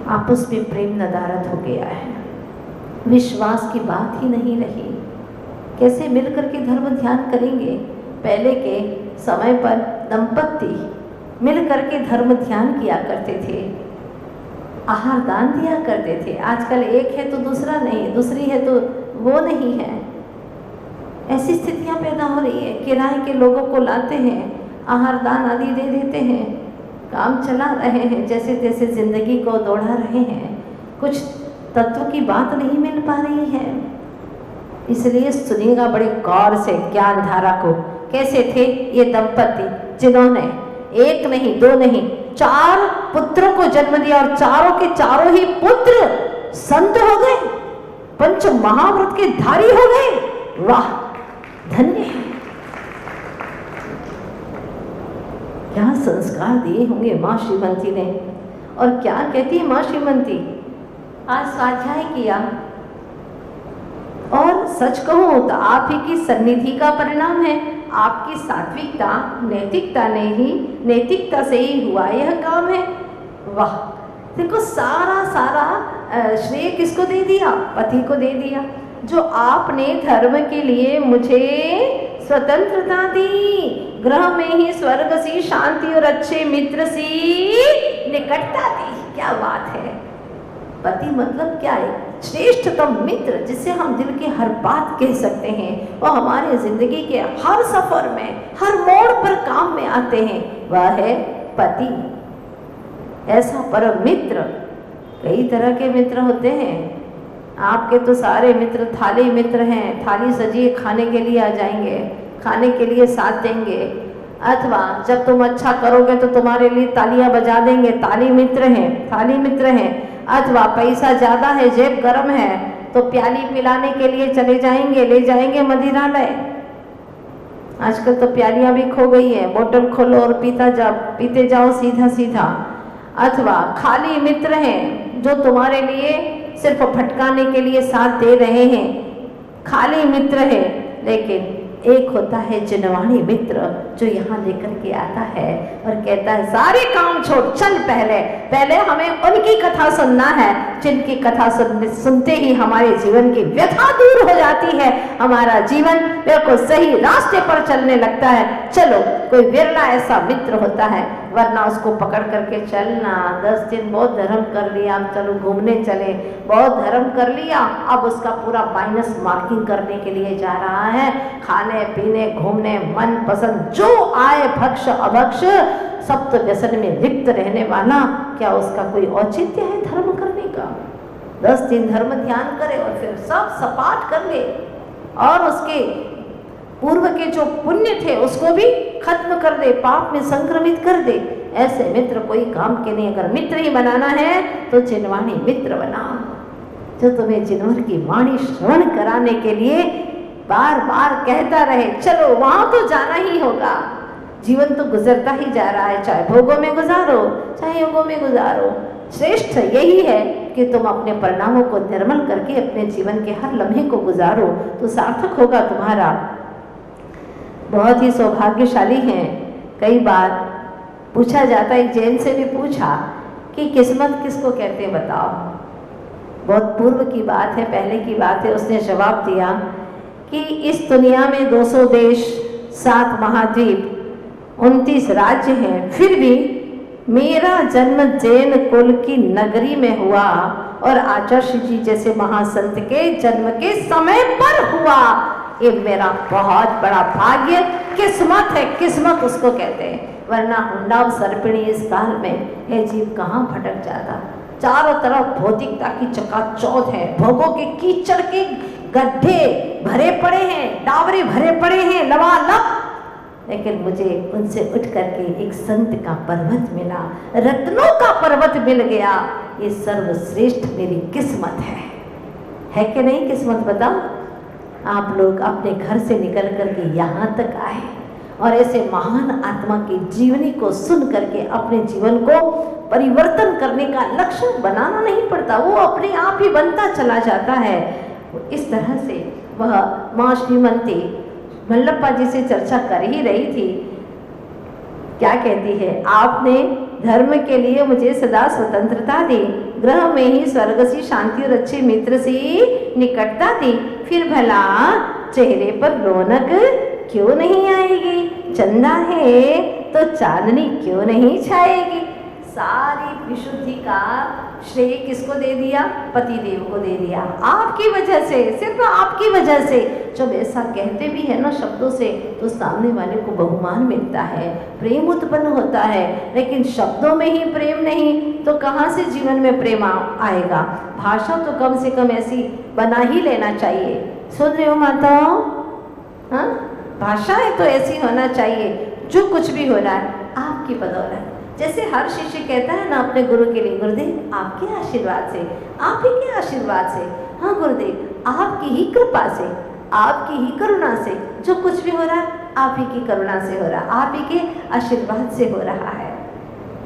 आपस में प्रेम नदारद हो गया है, विश्वास की बात ही नहीं रही। कैसे मिलकर के धर्म ध्यान करेंगे? पहले के समय पर दंपति मिलकर के धर्म ध्यान किया करते थे, आहार दान दिया करते थे। आजकल एक है तो दूसरा नहीं, दूसरी है तो वो नहीं है। ऐसी स्थितियां पैदा हो रही है। किराए के लोगों को लाते हैं, आहार दान आदि दे देते हैं, काम चला रहे हैं, जैसे तैसे जिंदगी को दौड़ा रहे हैं। कुछ तत्व की बात नहीं मिल पा रही है। इसलिए सुनिएगा बड़े गौर से ज्ञान धारा को। कैसे थे ये दंपति जिन्होंने एक नहीं, दो नहीं, 4 पुत्रों को जन्म दिया और चारों के चारों ही पुत्र संत हो गए, पंच महाव्रत के धारी हो गए। वाह, धन्य है। क्या संस्कार दिए होंगे माँ श्रीमती ने। और क्या कहती है माँ श्रीमती? आज स्वाध्याय किया और सच कहूं तो आप ही की सन्निधि का परिणाम है। आपकी सात्विकता, नैतिकता से ही हुआ यह काम है। वाह, देखो सारा श्रेय किसको दे दिया? पति को दे दिया। जो आपने धर्म के लिए मुझे स्वतंत्रता दी, गृह में ही स्वर्ग सी शांति और अच्छे मित्र सी निकटता दी। क्या बात है! पति मतलब क्या है? श्रेष्ठतम मित्र, जिससे हम दिल की हर बात कह सकते हैं। वो हमारे जिंदगी के हर सफर में, हर मोड़ पर काम में आते हैं। वह है पति। ऐसा परम मित्र। कई तरह के मित्र होते हैं। आपके तो सारे मित्र थाली मित्र हैं। थाली सजिए, खाने के लिए आ जाएंगे, खाने के लिए साथ देंगे, अथवा जब तुम अच्छा करोगे तो तुम्हारे लिए तालियां बजा देंगे। थाली मित्र हैं। अथवा पैसा ज़्यादा है, जेब गर्म है, तो प्याली पिलाने के लिए चले जाएंगे, ले जाएंगे मदिरालय। आजकल तो प्यालियां भी खो गई है। बोतल खोलो और पीते जाओ सीधा। अथवा खाली मित्र हैं जो तुम्हारे लिए सिर्फ भटकाने के लिए साथ दे रहे हैं। खाली मित्र है। लेकिन एक होता है जिनवाणी मित्र, जो यहाँ लेकर के आता है और कहता है सारे काम छोड़, चल पहले हमें उनकी कथा सुनना है, जिनकी कथा सुनते ही हमारे जीवन की व्यथा दूर हो जाती है, हमारा जीवन बिल्कुल सही रास्ते पर चलने लगता है। चलो, कोई विरला ऐसा मित्र होता है, वरना उसको पकड़ करके चलना। 10 दिन बहुत धर्म कर लिया, अब चलो घूमने चले, बहुत धर्म कर लिया, अब उसका पूरा माइनस मार्किंग करने के लिए जा रहा है। खाने पीने घूमने मन पसंद जो आए भक्ष अभक्ष सब तो व्यसन में लिप्त रहने वाला, क्या उसका कोई औचित्य है धर्म करने का? 10 दिन धर्म ध्यान करे और फिर सब सपाट कर ले और उसके पूर्व के जो पुण्य थे उसको भी खत्म कर दे, पाप में संक्रमित कर दे। ऐसे मित्र कोई काम के नहीं। अगर मित्र ही बनाना है तो जिनवाणी मित्र बनाओ, जो तुम्हें जिनवर की वाणी श्रवण कराने के लिए बार बार कहता रहे चलो वहां तो जाना ही होगा। जीवन तो गुजरता ही जा रहा है, चाहे भोगों में गुजारो चाहे योगों में गुजारो। श्रेष्ठ यही है कि तुम अपने परिणामों को निर्मल करके अपने जीवन के हर लम्हे को गुजारो, तो सार्थक होगा तुम्हारा। बहुत ही सौभाग्यशाली हैं। कई बार पूछा जाता है, एक जैन से भी पूछा कि किस्मत किसको कहते बताओ। बहुत पूर्व की बात है, पहले की बात है। उसने जवाब दिया कि इस दुनिया में 200 देश, 7 महाद्वीप, 29 राज्य हैं, फिर भी मेरा जन्म जैन कुल की नगरी में हुआ और आचार्य जी जैसे महासंत के जन्म के समय पर हुआ। ये मेरा बहुत बड़ा भाग्य, किस्मत है। किस्मत उसको कहते हैं, वरना हुंडाव सर्पिणी इस काल में है जीव कहाँ भटक जाता। चारों तरफ भौतिकता की चकाचौंध है, भोगों के कीचड़ के गड्ढे भरे पड़े हैं, डावरे भरे पड़े हैं लबालब। लेकिन मुझे उनसे उठ करके एक संत का पर्वत मिला, रत्नों का पर्वत मिल गया। ये सर्वश्रेष्ठ मेरी किस्मत है कि नहीं किस्मत? बताओ। आप लोग अपने घर से निकल करके यहाँ तक आए और ऐसे महान आत्मा की जीवनी को सुन करके अपने जीवन को परिवर्तन करने का लक्ष्य बनाना नहीं पड़ता, वो अपने आप ही बनता चला जाता है। इस तरह से वह माँ श्रीमती मल्लप्पा जी से चर्चा कर ही रही थी। क्या कहती है? आपने धर्म के लिए मुझे सदा स्वतंत्रता दी, अनुग्रह में ही स्वर्ग सी शांति और अच्छे मित्र से निकटता थी, फिर भला चेहरे पर रौनक क्यों नहीं आएगी? चंदा है तो चांदनी क्यों नहीं छाएगी? सारी विशुद्धि का श्रेय किसको दे दिया? पति देव को दे दिया। आपकी वजह से, सिर्फ आपकी वजह से। जब ऐसा कहते भी है ना शब्दों से, तो सामने वाले को बहुमान मिलता है, प्रेम उत्पन्न होता है। लेकिन शब्दों में ही प्रेम नहीं तो कहाँ से जीवन में प्रेम आएगा? भाषा तो कम से कम ऐसी बना ही लेना चाहिए। सुन रहे हो माताओं? हाँ, भाषाएं तो ऐसी होना चाहिए। जो कुछ भी हो रहा है आपकी बदौलत। जैसे हर शिष्य कहता है ना अपने गुरु के लिए, गुरुदेव आपके आशीर्वाद से, आप ही के आशीर्वाद से, हाँ गुरुदेव आपकी ही कृपा से, आपकी ही करुणा से, जो कुछ भी हो रहा है आप ही की करुणा से हो रहा है, आप ही के आशीर्वाद से हो रहा है।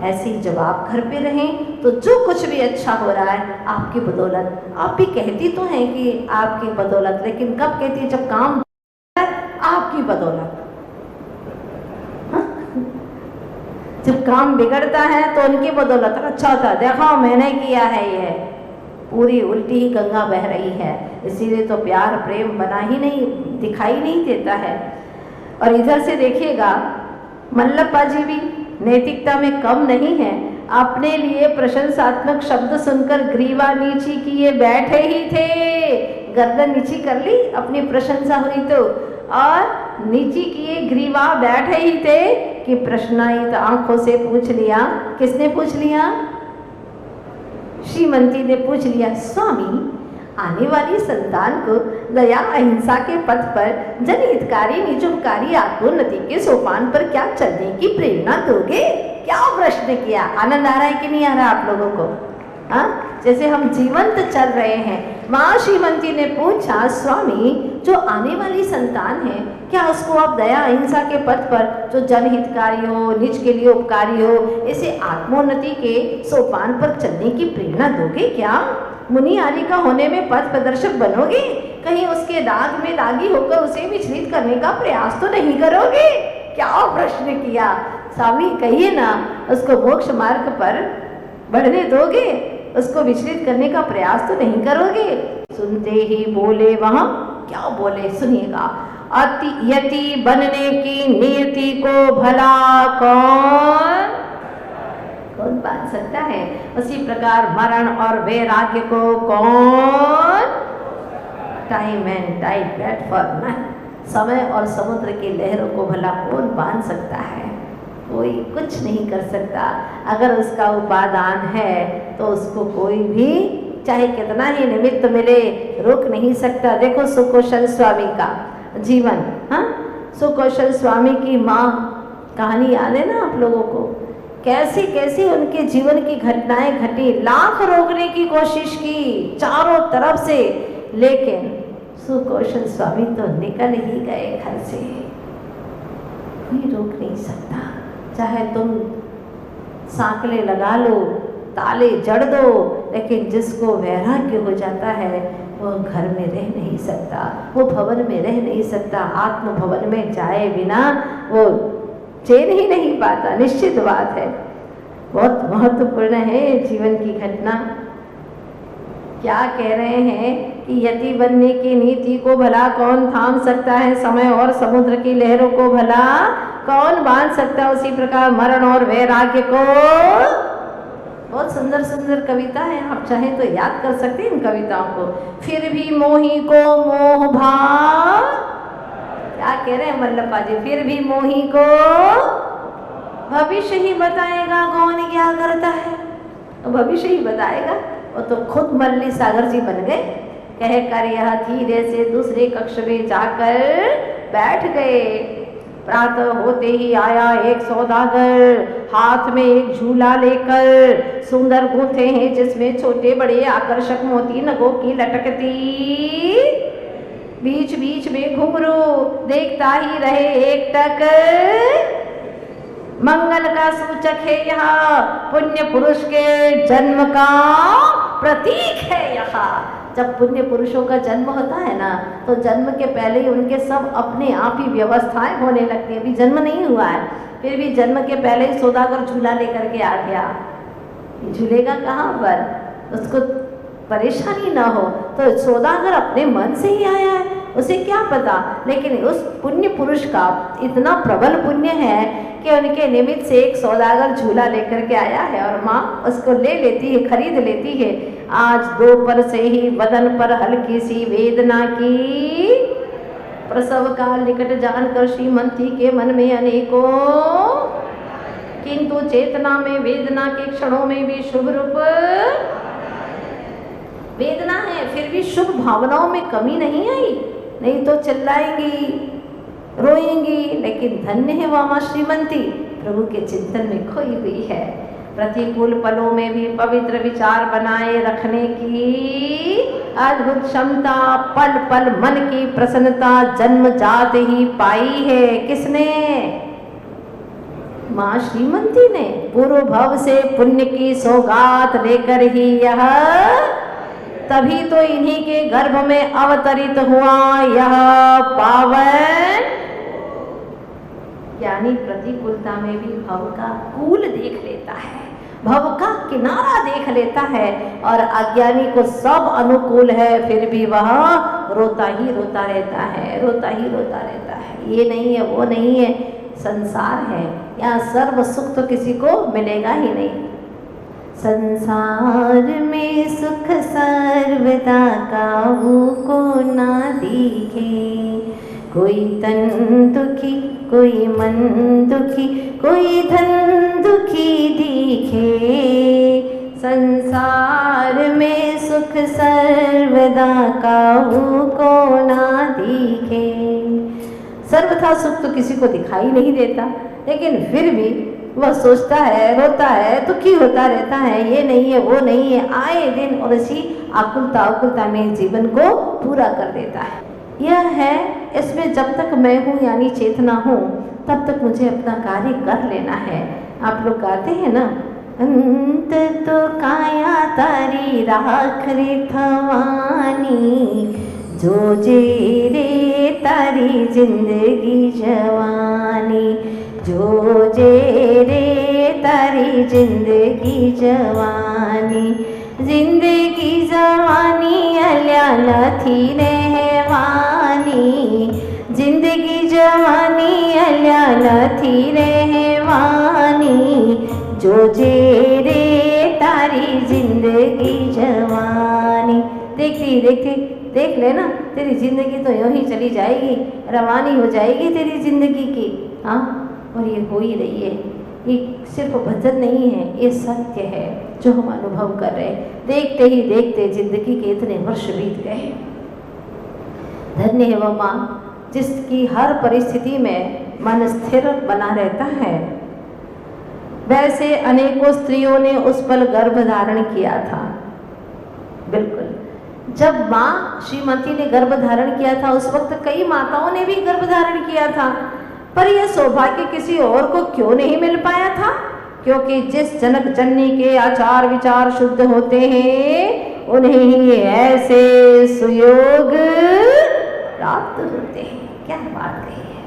ऐसे ही जब आप घर पे रहें तो जो कुछ भी अच्छा हो रहा है आपकी बदौलत। आप भी कहती तो हैं कि आपकी बदौलत, लेकिन कब कहती है? जब काम आपकी बदौलत। जब काम बिगड़ता है तो उनकी बदौलत। अच्छा था, देखो मैंने किया है, ये पूरी उल्टी ही गंगा बह रही है। इसीलिए तो प्यार प्रेम बना ही नहीं, दिखाई नहीं देता है। और इधर से देखिएगा मल्लप्पा जी भी नैतिकता में कम नहीं है। अपने लिए प्रशंसात्मक शब्द सुनकर ग्रीवा नीची किए बैठे ही थे। गर्दन नीची कर ली, अपनी प्रशंसा हुई तो, और नीची किए ग्रीवा बैठे ही थे कि प्रश्नायित आंखों से पूछ लिया। किसने पूछ लिया? श्रीमती ने पूछ लिया, स्वामी आने वाली संतान को दया अहिंसा के पथ पर जनहितकारी निजुपकारी आत्मोन्नति के सोपान पर क्या चलने की प्रेरणा दोगे? क्या प्रश्न किया? आनंद आ रहा है कि नहीं आ रहा आप लोगों को? हाँ, जैसे हम जीवंत चल रहे हैं। माँ श्रीमती ने पूछा, स्वामी जो आने वाली संतान है क्या उसको आप दया अहिंसा के पथ पर जो जनहितकारी हो, निज के लिए उपकारी हो, ऐसे आत्मोन्नति के सोपान पर चलने की प्रेरणा दोगे क्या? मुनि आदि का होने में पथ प्रदर्शक बनोगे? कहीं उसके दाग में दागी होकर उसे विचलित करने का प्रयास तो नहीं करोगे? क्या प्रश्न किया? स्वामी कहिए ना, उसको मोक्ष मार्ग पर बढ़ने दोगे? उसको विचलित करने का प्रयास तो नहीं करोगे? सुनते ही बोले वहां, क्या बोले सुनिएगा, अति यति बनने की नियति को भला कौन बांध सकता है? उसी प्रकार मरण और वैराग्य को कौन? Time and tide wait for none. समय और समुद्र की लहरों को भला कौन बांध सकता है? कोई कुछ नहीं कर सकता। अगर उसका उपादान है तो उसको कोई भी चाहे कितना ही निमित्त मिले रोक नहीं सकता। देखो सुकौशल स्वामी का जीवन, हाँ, सुकौशल स्वामी की माँ कहानी याद है ना आप लोगों को? कैसी कैसी उनके जीवन की घटनाएं घटी, लाख रोकने की कोशिश की चारों तरफ से, लेकिन सुकौशल स्वामी तो निकल ही गए घर से। कोई रोक नहीं सकता। चाहे तुम सांकले लगा लो, ताले जड़ दो, लेकिन जिसको वैराग्य हो जाता है वो घर में रह नहीं सकता, वो भवन में रह नहीं सकता। आत्म भवन में जाए बिना वो चैन ही नहीं पाता। निश्चित बात है, बहुत महत्वपूर्ण है जीवन की घटना। क्या कह रहे हैं कि यति बनने की नीति को भला कौन थाम सकता है? समय और समुद्र की लहरों को भला कौन बांध सकता है? उसी प्रकार मरण और वैराग्य को। बहुत सुंदर सुंदर कविता है, आप चाहें तो याद कर सकते हैं इन कविताओं को। फिर भी मोही को मोह भाव, क्या कह रहे हैं मल्लप्पा जी? फिर भी मोही को भविष्य ही बताएगा कौन क्या करता है। तो भविष्य ही बताएगा। वो तो खुद मल्ली सागर जी बन गए। कह कर यह धीरे से दूसरे कक्ष में जाकर बैठ गए। प्रातः होते ही आया एक सौदागर, हाथ में एक झूला लेकर। सुंदर गूंथे हैं जिसमें छोटे बड़े आकर्षक मोती नगों की लटकती, बीच बीच में घुंघरू, देखता ही रहे एकटक। मंगल का सूचक है यह, पुण्य पुरुष के जन्म का प्रतीक है यह। जब पुण्य पुरुषों का जन्म होता है ना, तो जन्म के पहले ही उनके सब अपने आप ही व्यवस्थाएं होने लगती है। अभी जन्म नहीं हुआ है, फिर भी जन्म के पहले ही सौदागर झूला लेकर के आ गया। झूलेगा कहाँ पर? उसको परेशानी ना हो। तो सौदागर अपने मन से ही आया है, उसे क्या पता, लेकिन उस पुण्य पुरुष का इतना प्रबल पुण्य है कि उनके निमित्त से एक सौदागर झूला लेकर के आया है और माँ उसको ले लेती है, खरीद लेती है। आज दोपहर से ही बदन पर हल्की सी वेदना की, प्रसव काल निकट जानकर श्रीमती के मन में अनेकों, किंतु चेतना में वेदना के क्षणों में भी शुभ रूप वेदना है, फिर भी शुभ भावनाओं में कमी नहीं आई। नहीं तो चिल्लाएंगी, रोएंगी, लेकिन धन्य है वह माँ श्रीमती, प्रभु के चिंतन में खोई हुई है। प्रतिकूल पलों में भी पवित्र विचार बनाए रखने की अद्भुत क्षमता, पल पल मन की प्रसन्नता जन्मजात ही पाई है। किसने? माँ श्रीमती ने। पूर्व भव से पुण्य की सौगात लेकर ही यह, तभी तो इन्हीं के गर्भ में अवतरित हुआ यह पावन ज्ञानी। प्रतिकूलता में भी भव का कूल देख लेता है, भव का किनारा देख लेता है, और अज्ञानी को सब अनुकूल है फिर भी वह रोता ही रोता रहता है, रोता ही रोता रहता है। ये नहीं है, वो नहीं है, संसार है, यहाँ सर्व सुख तो किसी को मिलेगा ही नहीं। संसार में सुख सर्वदा काहू को ना दिखे, कोई तन दुखी, कोई मन दुखी, कोई धन दुखी दिखे। संसार में सुख सर्वदा काहू को ना दिखे। सर्वथा सुख तो किसी को दिखाई नहीं देता, लेकिन फिर भी वह सोचता है, रोता है, दुखी होता रहता है, ये नहीं है, वो नहीं है, आए दिन, और इसी आकुलता में जीवन को पूरा कर देता है। यह है, इसमें जब तक मैं हूँ यानी चेतना हूँ, तब तक मुझे अपना कार्य कर लेना है। आप लोग गाते हैं ना, अंत तो काया तारी राख रे थवानी, जो जे रे तारी जिंदगी जवानी, जो जे रे तारी जिंदगी जवानी। जिंदगी जवानी अल्या नथी रहवानी, जिंदगी जवानी अल्या नथी रहवानी, जो जे रे तारी जिंदगी जवानी। देखती देखती देख लेना, तेरी जिंदगी तो यूं ही चली जाएगी, रवानी हो जाएगी तेरी जिंदगी की। हाँ, और ये हो ही रही है। ये सिर्फ भजन नहीं है, ये सत्य है जो हम अनुभव कर रहे हैं। देखते ही देखते जिंदगी के इतने वर्ष बीत गए। धन्य है वह माँ जिसकी हर परिस्थिति में मन स्थिर बना रहता है। वैसे अनेकों स्त्रियों ने उस पल गर्भ धारण किया था। बिल्कुल, जब माँ श्रीमती ने गर्भ धारण किया था उस वक्त कई माताओं ने भी गर्भ धारण किया था, पर यह सौभाग्य किसी और को क्यों नहीं मिल पाया था? क्योंकि जिस जनक जननी के आचार विचार शुद्ध होते हैं उन्हें ही ऐसे सुयोग प्राप्त होते हैं। क्या बात कही है!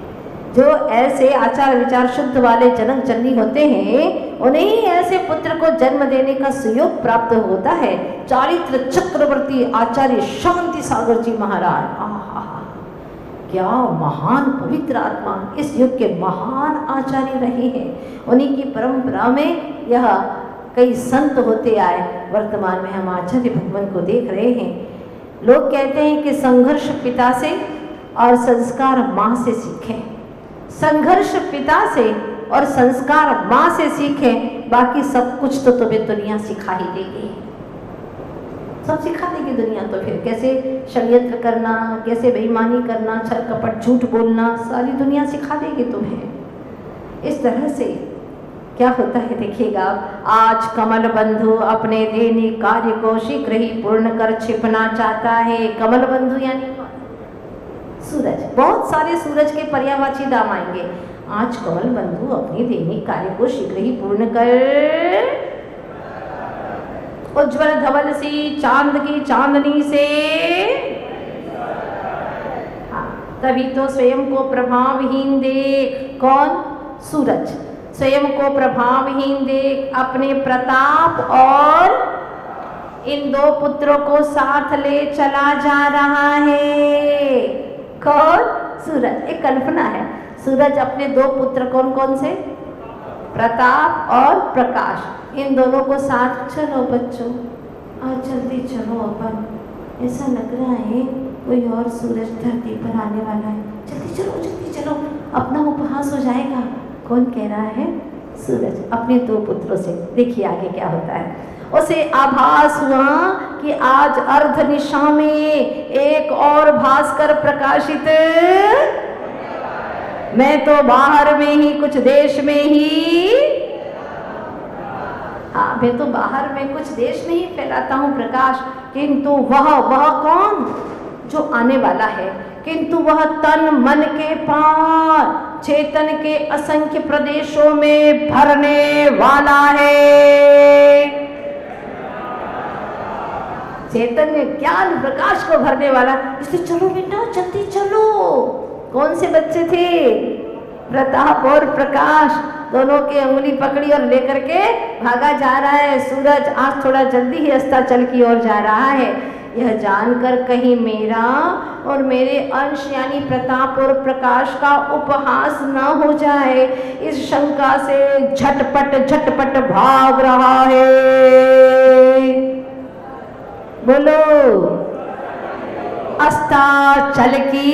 जो ऐसे आचार विचार शुद्ध वाले जनक जननी होते हैं उन्हें ही ऐसे पुत्र को जन्म देने का सुयोग प्राप्त होता है। चारित्र चक्रवर्ती आचार्य शांति सागर जी महाराज, क्या महान पवित्र आत्मा, इस युग के महान आचार्य रहे हैं। उन्हीं की परंपरा में यह कई संत होते आए। वर्तमान में हम आचार्य भगवान को देख रहे हैं। लोग कहते हैं कि संघर्ष पिता से और संस्कार माँ से सीखें। संघर्ष पिता से और संस्कार माँ से सीखें, बाकी सब कुछ तो तुम्हें दुनिया सिखा ही देगी। सब सिखा देगी दुनिया। तो फिर कैसे षड्यंत्र करना, कैसे बेईमानी करना, छल कपट झूठ बोलना, सारी दुनिया सिखा देगी तुम्हें। इस तरह से क्या होता है देखिएगा। आज कमल बंधु अपने दैनिक कार्य को शीघ्र ही पूर्ण कर छिपना चाहता है। कमल बंधु यानी सूरज। बहुत सारे सूरज के पर्यायवाची नाम आएंगे। आज कमल बंधु अपने दैनिक कार्य को शीघ्र ही पूर्ण कर उज्ज्वल धवल सी चांद की चांदनी से, हाँ, तभी तो स्वयं को प्रभावहीन देख। कौन? सूरज। स्वयं को प्रभावहीन देख अपने प्रताप और इन दो पुत्रों को साथ ले चला जा रहा है। कौन? सूरज। एक कल्पना है, सूरज अपने दो पुत्र कौन कौन से? प्रताप और प्रकाश, इन दोनों को साथ, चलो बच्चों आज जल्दी चलो, अपन ऐसा लग रहा है कोई और सूरज धरती पर आने वाला है, जल्दी चलो अपना उपहास हो जाएगा। कौन कह रहा है? सूरज अपने दो पुत्रों से। देखिए आगे क्या होता है। उसे आभास हुआ कि आज अर्ध निशा में एक और भास्कर प्रकाशित, मैं तो बाहर में ही, कुछ देश में ही, हाँ मैं तो बाहर में कुछ देश में ही फैलाता हूँ प्रकाश, किंतु वह कौन? जो आने वाला है, किंतु वह तन मन के पार चेतन के असंख्य प्रदेशों में भरने वाला है। चैतन्य ज्ञान प्रकाश को भरने वाला, इसलिए चलो बेटा जल्दी चलो। कौन से बच्चे थे? प्रताप और प्रकाश, दोनों की अंगुली पकड़ी और लेकर के भागा जा रहा है। सूरज आज थोड़ा जल्दी ही अस्ताचल की ओर जा रहा है। यह जानकर कहीं मेरा और मेरे अंश यानी प्रताप और प्रकाश का उपहास न हो जाए, इस शंका से झटपट भाग रहा है। बोलो अस्ताचल की।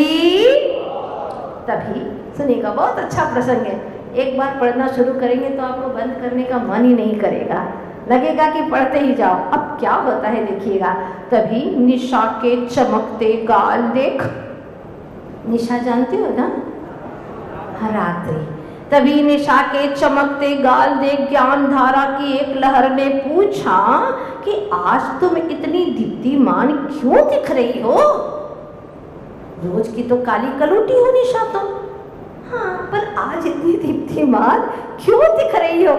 तभी सुनिएगा, बहुत अच्छा प्रसंग है। एक बार पढ़ना शुरू करेंगे तो आपको बंद करने का मन ही नहीं करेगा, लगेगा कि पढ़ते ही जाओ। अब क्या होता है देखिएगा। तभी निशा के चमकते गाल देख, निशा जानते हो ना, रात्रि। तभी निशा के चमकते गाल देख ज्ञान धारा की एक लहर ने पूछा कि आज तुम इतनी दीप्तिमान क्यों दिख रही हो? रोज की तो काली कलूटी हो निशा तुम, हाँ पर आज इतनी दीप्तिमान क्यों दिख रही हो?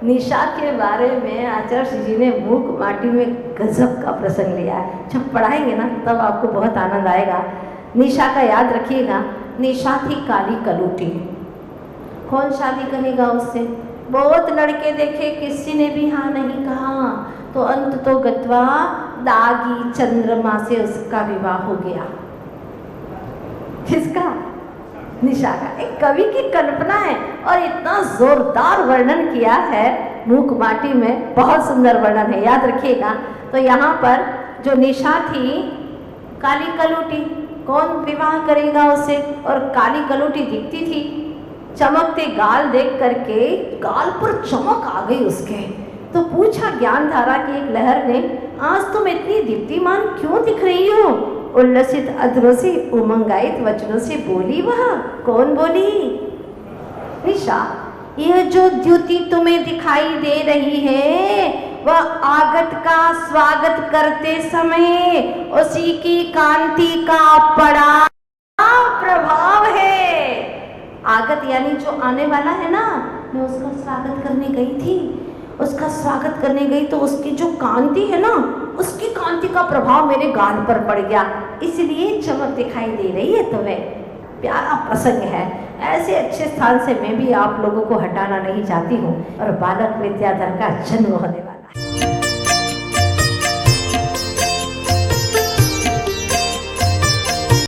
निशा के बारे में आचार्य जी ने मूक माटी में गजब का प्रसंग लिया है। जब पढ़ाएंगे ना तब आपको बहुत आनंद आएगा। निशा का याद रखिएगा, निशा थी काली कलूटी। कौन शादी करेगा उससे? बहुत लड़के देखे, किसी ने भी हाँ नहीं कहा, तो अंत तो गत्वा दागी चंद्रमा से उसका विवाह हो गया। किसका? निशा का। एक कवि की कल्पना है और इतना जोरदार वर्णन किया है मूक माटी में, बहुत सुंदर वर्णन है, याद रखिएगा। तो यहाँ पर जो निशा थी काली कलूटी, कौन विवाह करेगा उसे? और काली कलूटी दिखती थी, चमकते गाल देख करके गाल पर चमक आ गई उसके। तो पूछा ज्ञान धारा की एक लहर ने, आज तुम इतनी दीप्तिमान क्यों दिख रही हो? उल्लसित अधरों से, उमंगायित वचनों से बोली वह। कौन बोली? निशा। यह जो द्युति तुम्हें दिखाई दे रही है वह आगत का स्वागत करते समय उसी की कांति का पड़ा प्रभाव है। आगत यानी जो आने वाला है ना, मैं उसका स्वागत करने गई थी, उसका स्वागत करने गई तो उसकी जो कांति है ना, उसकी कांति का प्रभाव मेरे गाल पर पड़ गया, इसलिए चमक दिखाई दे रही है तुम्हें। प्यारा प्रसंग है। ऐसे अच्छे स्थान से मैं भी आप लोगों को हटाना नहीं चाहती हूँ। और बालक विद्याधर का जन्म होने वाला